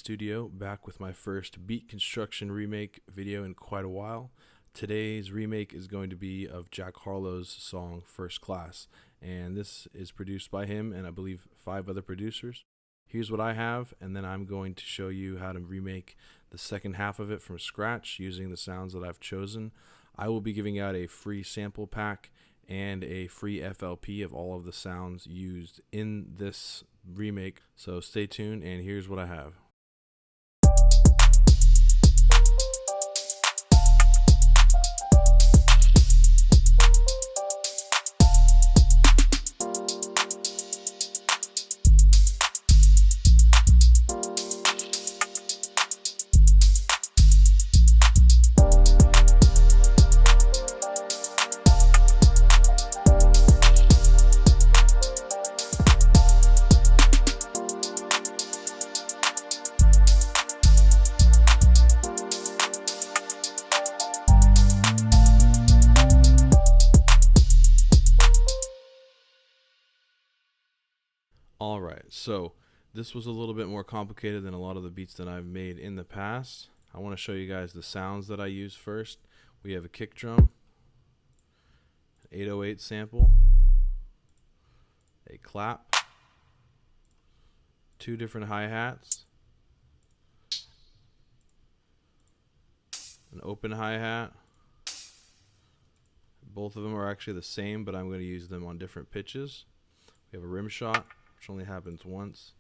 studio, back with my first beat construction remake video in quite a while. Today's remake is going to be of Jack Harlow's song First Class, and this is produced by him and I believe 5 other producers. Here's what I have, and then I'm going to show you how to remake the second half of it from scratch using the sounds that I've chosen. I will be giving out a free sample pack and a free FLP of all of the sounds used in this remake, so stay tuned, and here's what I have. Alright, so this was a little bit more complicated than a lot of the beats that I've made in the past. I want to show you guys the sounds that I use first. We have a kick drum, an 808 sample, a clap, 2 different hi-hats, an open hi-hat. Both of them are actually the same, but I'm going to use them on different pitches. We have a rim shot, which only happens once,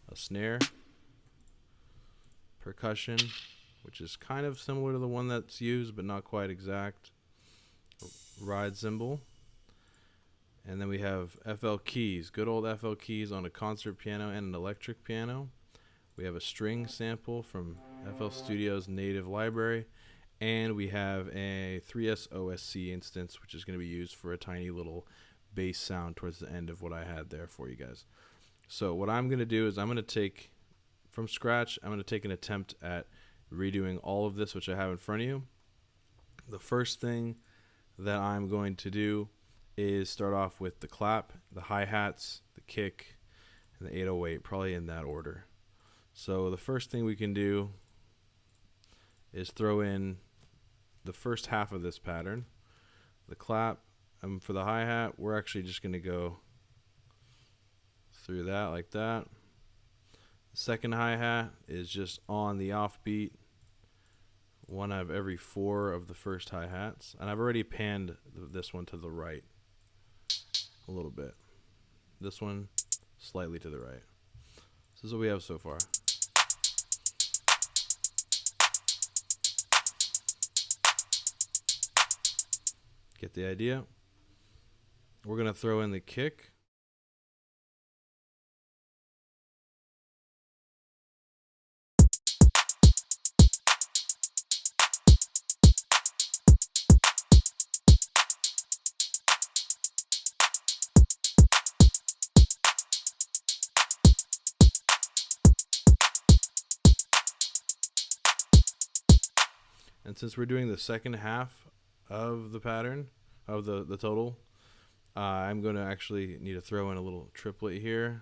a snare, percussion, which is kind of similar to the one that's used but not quite exact, a ride cymbal, and then we have FL keys, good old FL keys on a concert piano and an electric piano. We have a string sample from FL Studio's native library, and we have a 3S OSC instance, which is going to be used for a tiny little bass sound towards the end of what I had there for you guys. So what I'm going to do is I'm going to take, from scratch, I'm going to take an attempt at redoing all of this, which I have in front of you. The first thing that I'm going to do is start off with the clap, the hi-hats, the kick, and the 808, probably in that order. So the first thing we can do is throw in the first half of this pattern. The clap, for the hi-hat, we're actually just going to go through that like that. The second hi-hat is just on the offbeat, one out of every 4 of the first hi-hats, and I've already panned this one to the right a little bit. This one slightly to the right. This is what we have so far. Get the idea? We're going to throw in the kick. And since we're doing the second half of the pattern, of the total, I'm going to actually need to throw in a little triplet here.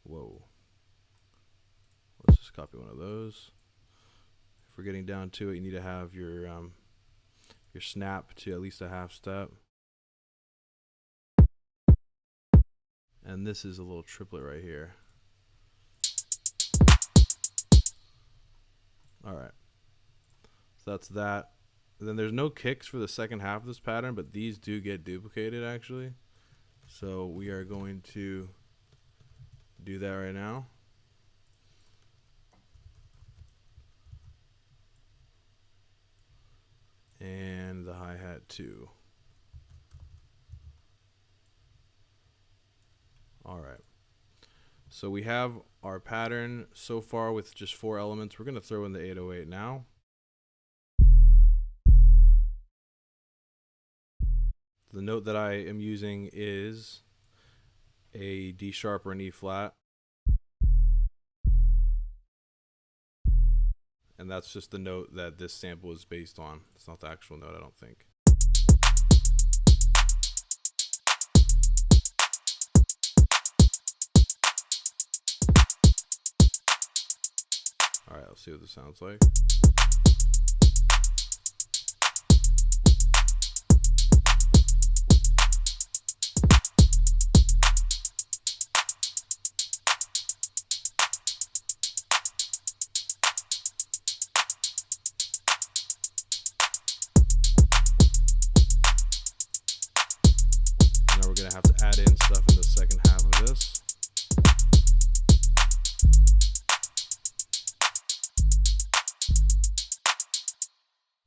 Whoa. Let's just copy one of those. If we're getting down to it, you need to have your snap to at least a half step. And this is a little triplet right here. Alright. So that's that. And then there's no kicks for the second half of this pattern, but these do get duplicated actually. So we are going to do that right now. And the hi-hat too. Alright. So we have our pattern so far with just 4 elements. We're going to throw in the 808 now. The note that I am using is a D sharp or an E flat. And that's just the note that this sample is based on. It's not the actual note, I don't think. let's see what this sounds like. Now we're going to have to add in stuff in the second half of this.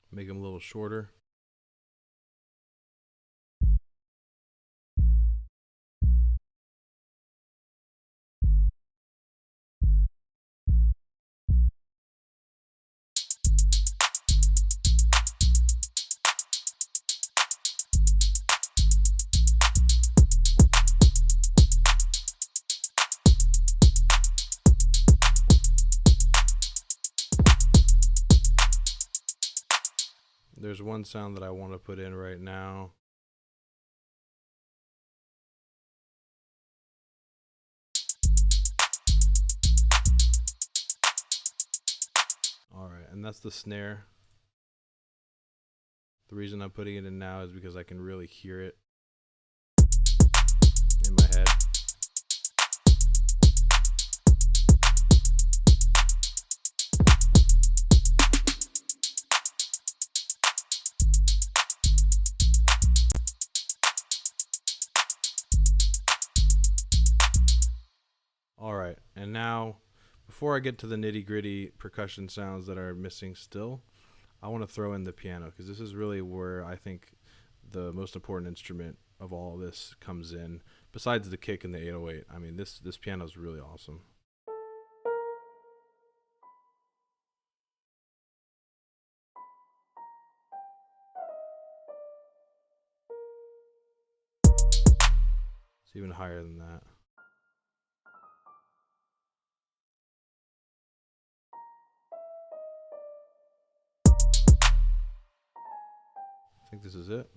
Make them a little shorter. There's one sound that I want to put in right now. All right, and that's the snare. The reason I'm putting it in now is because I can really hear it in my head. Alright, and now, before I get to the nitty-gritty percussion sounds that are missing still, I want to throw in the piano, because this is really where I think the most important instrument of all of this comes in, besides the kick and the 808. I mean, this piano is really awesome. It's even higher than that. I think this is it.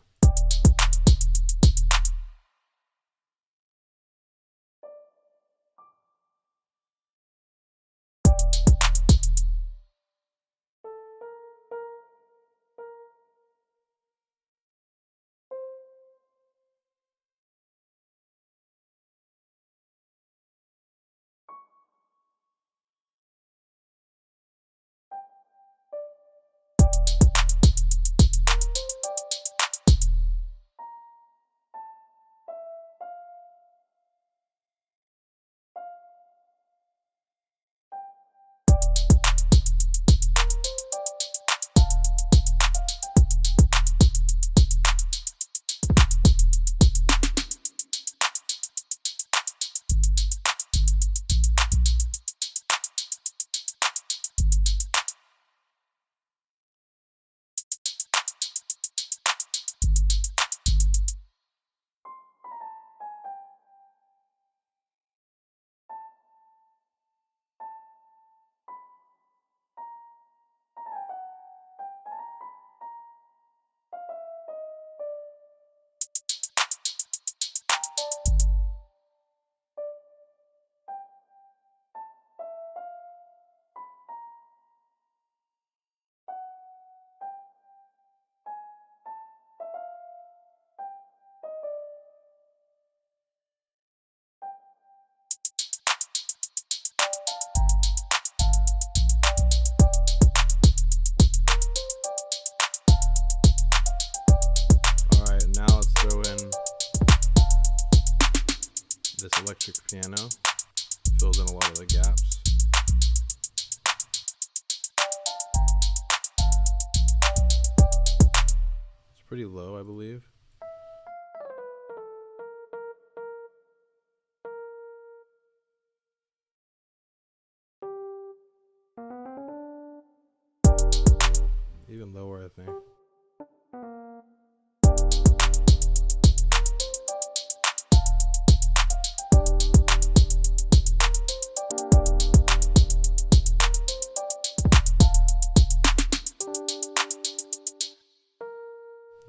This electric piano fills in a lot of the gaps. It's pretty low, I believe. Even lower, I think.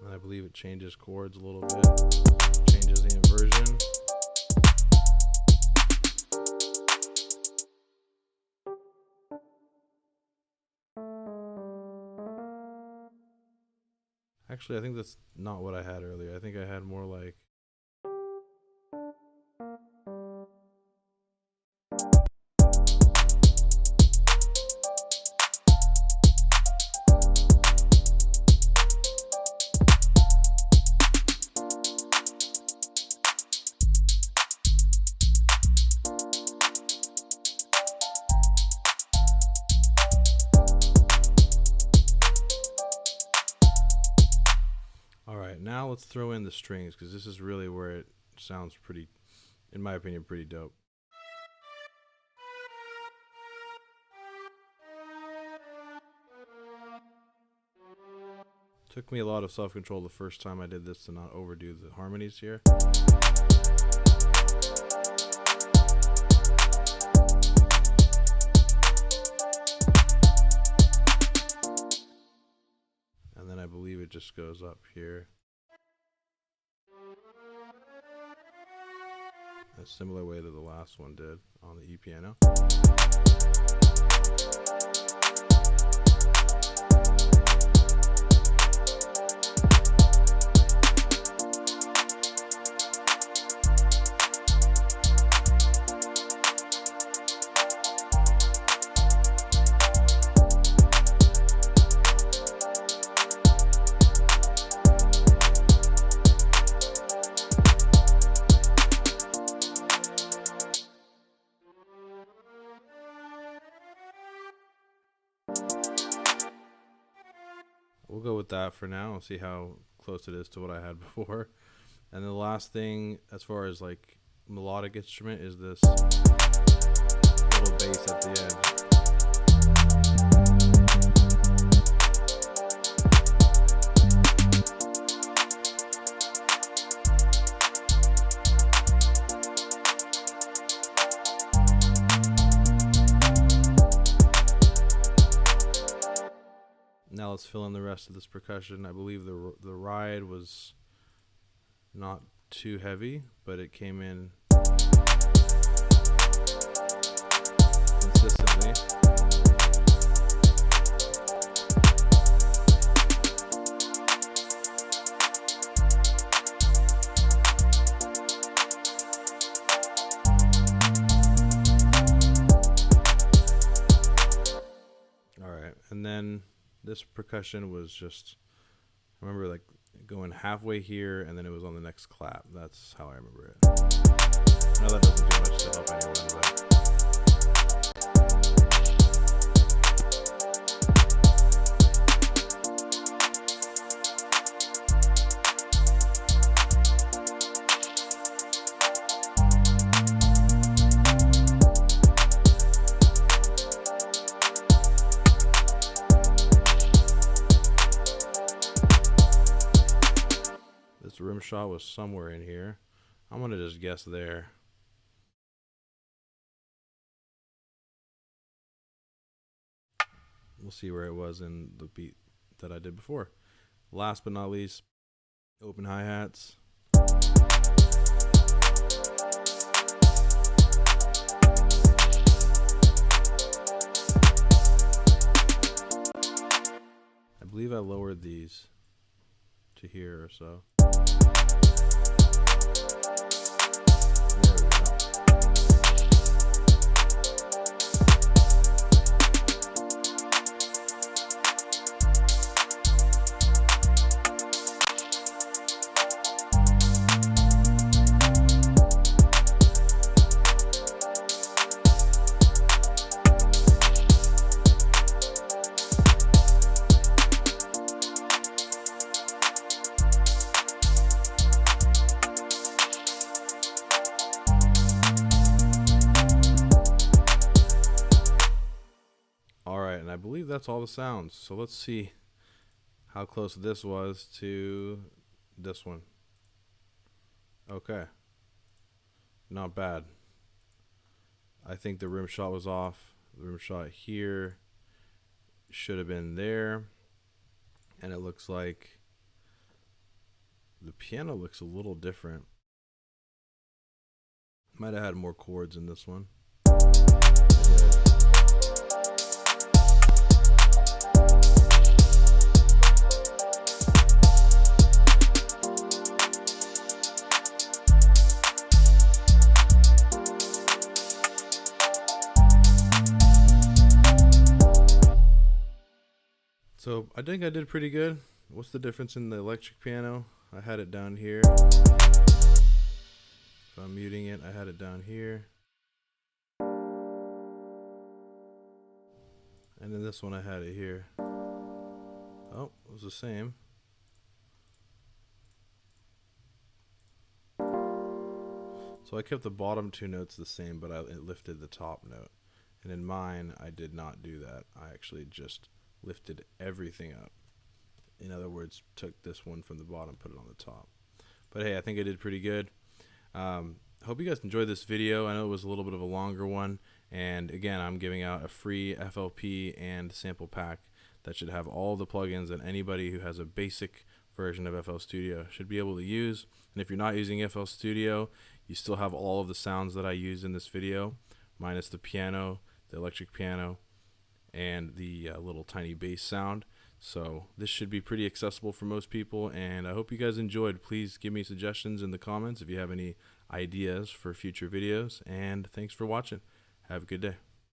And I believe it changes chords a little bit, changes the inversion. Actually, I think that's not what I had earlier. I think I had more like... Now let's throw in the strings, because this is really where it sounds pretty, in my opinion, pretty dope. Took me a lot of self-control the first time I did this to not overdo the harmonies here. And then I believe it just goes up here. A similar way that the last one did on the E piano. We'll go with that for now. I'll see how close it is to what I had before. And the last thing, as far as like melodic instrument, is this little bass at the end. Now let's fill in the rest of this percussion. I believe the ride was not too heavy, but it came in consistently. All right, and then this percussion was just, I remember like going halfway here and then it was on the next clap. That's how I remember it. I know that doesn't do much to help anyone, but... This rim shot was somewhere in here. I'm going to just guess there. We'll see where it was in the beat that I did before. Last but not least, open hi-hats. I believe I lowered these to here or so. There we go. And I believe that's all the sounds. So let's see how close this was to this one. Okay. Not bad. I think the rim shot was off. The rim shot here should have been there. And it looks like the piano looks a little different. Might have had more chords in this one. I think I did pretty good. What's the difference in the electric piano? I had it down here. If I'm muting it, I had it down here. And then this one I had it here. Oh, it was the same. So I kept the bottom two notes the same, but it lifted the top note. And in mine, I did not do that. I actually just lifted everything up. In other words, took this one from the bottom, put it on the top. But hey, I think I did pretty good. Hope you guys enjoyed this video. I know it was a little bit of a longer one. And again, I'm giving out a free FLP and sample pack that should have all the plugins that anybody who has a basic version of FL Studio should be able to use. And if you're not using FL Studio, you still have all of the sounds that I used in this video, minus the piano, the electric piano, and the little tiny bass sound. So this should be pretty accessible for most people, and I hope you guys enjoyed. Please give me suggestions in the comments if you have any ideas for future videos, and thanks for watching. Have a good day.